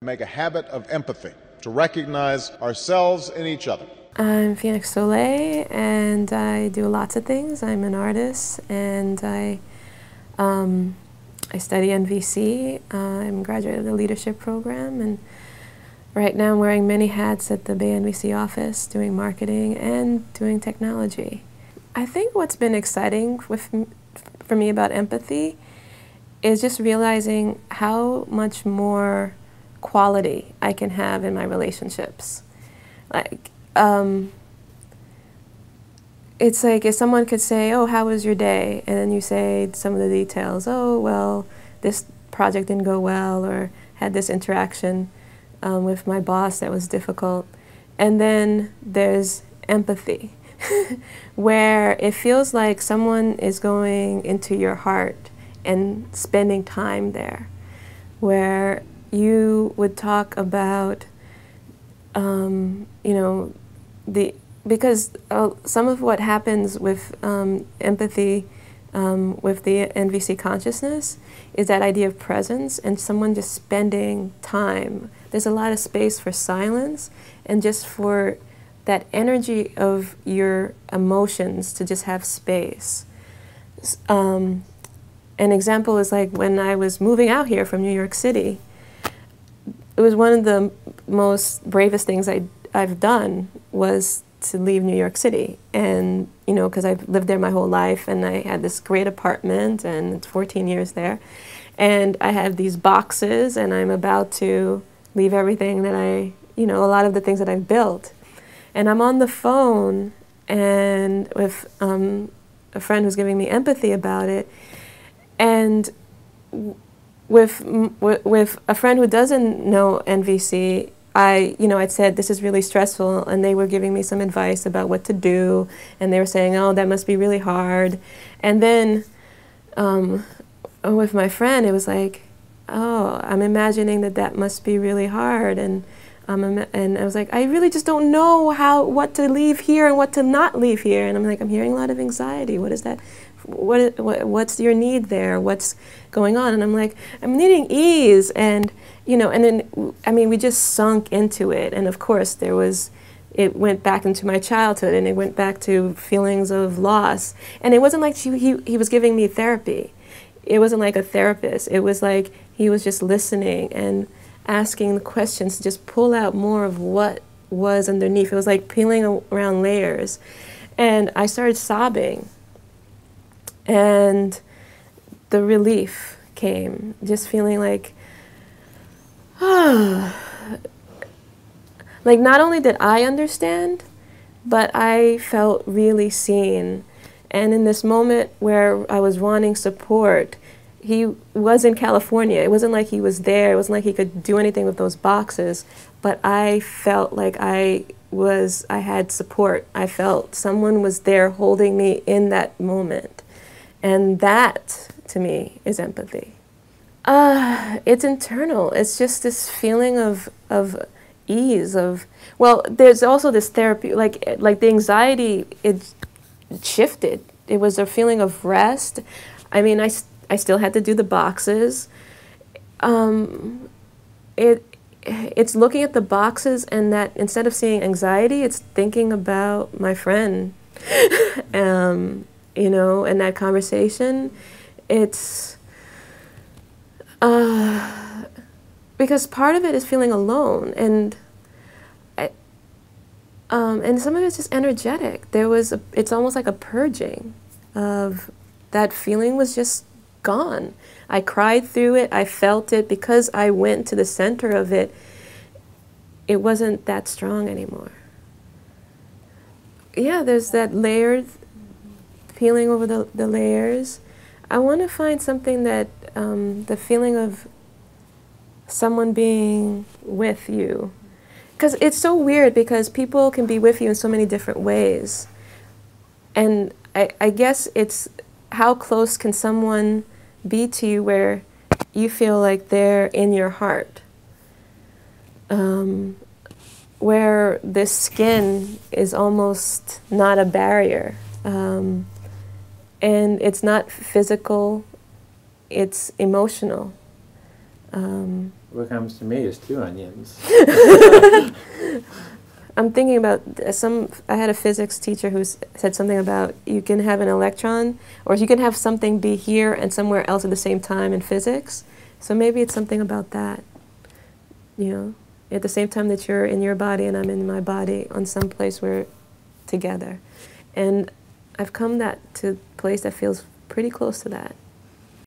Make a habit of empathy, to recognize ourselves in each other. I'm Phoenix Soleil, and I do lots of things. I'm an artist, and I study NVC. I'm a graduate of the leadership program, and right now I'm wearing many hats at the BayNVC office, doing marketing and doing technology. I think what's been exciting for me about empathy is just realizing how much more quality I can have in my relationships. It's like if someone could say, oh, how was your day? And then you say some of the details, oh, well, this project didn't go well, or had this interaction with my boss that was difficult. And then there's empathy, where it feels like someone is going into your heart and spending time there, where you would talk about, because some of what happens with empathy, with the NVC consciousness, is that idea of presence and someone just spending time. There's a lot of space for silence and just for that energy of your emotions to just have space. An example is like when I was moving out here from New York City. It was one of the most bravest things I've done was to leave New York City. And, you know, because I've lived there my whole life, and I had this great apartment, and it's 14 years there. And I have these boxes, and I'm about to leave everything that a lot of the things that I've built. And I'm on the phone and with a friend who's giving me empathy about it. And with a friend who doesn't know NVC, I'd said this is really stressful, and they were giving me some advice about what to do, and they were saying, oh, that must be really hard. And then with my friend, it was like, oh, I'm imagining that must be really hard, and I was like, I really just don't know what to leave here and what to not leave here. And I'm like, I'm hearing a lot of anxiety. What is that? What's your need there? What's going on? And I'm like, I'm needing ease, and and then we just sunk into it. And of course, it went back into my childhood, and it went back to feelings of loss. And it wasn't like he was giving me therapy. It wasn't like a therapist. It was like he was just listening and asking the questions to just pull out more of what was underneath. It was like peeling around layers, and I started sobbing. And the relief came, just feeling like, like not only did I understand, but I felt really seen. And in this moment where I was wanting support, he was in California. It wasn't like he was there. It wasn't like he could do anything with those boxes, but I felt like I had support. I felt someone was there holding me in that moment. And that, to me, is empathy. It's internal. It's just this feeling of ease, well, there's also this therapy, like the anxiety, it shifted. It was a feeling of rest. I still had to do the boxes. It's looking at the boxes, and that instead of seeing anxiety, it's thinking about my friend. And that conversation, it's because part of it is feeling alone, and some of it's just energetic. It's almost like a purging of that feeling was just gone. I cried through it. I felt it because I went to the center of it. It wasn't that strong anymore. Yeah, there's that layered peeling over the layers. I want to find something that the feeling of someone being with you, because it's so weird, because people can be with you in so many different ways, and I guess it's how close can someone be to you where you feel like they're in your heart, where this skin is almost not a barrier. And it's not physical, it's emotional. what comes to me is 2 onions. I'm thinking about I had a physics teacher who said something about you can have an electron, or you can have something be here and somewhere else at the same time in physics. So maybe it's something about that, you know, at the same time that you're in your body and I'm in my body, on some place we're together. And I've come to a place that feels pretty close to that.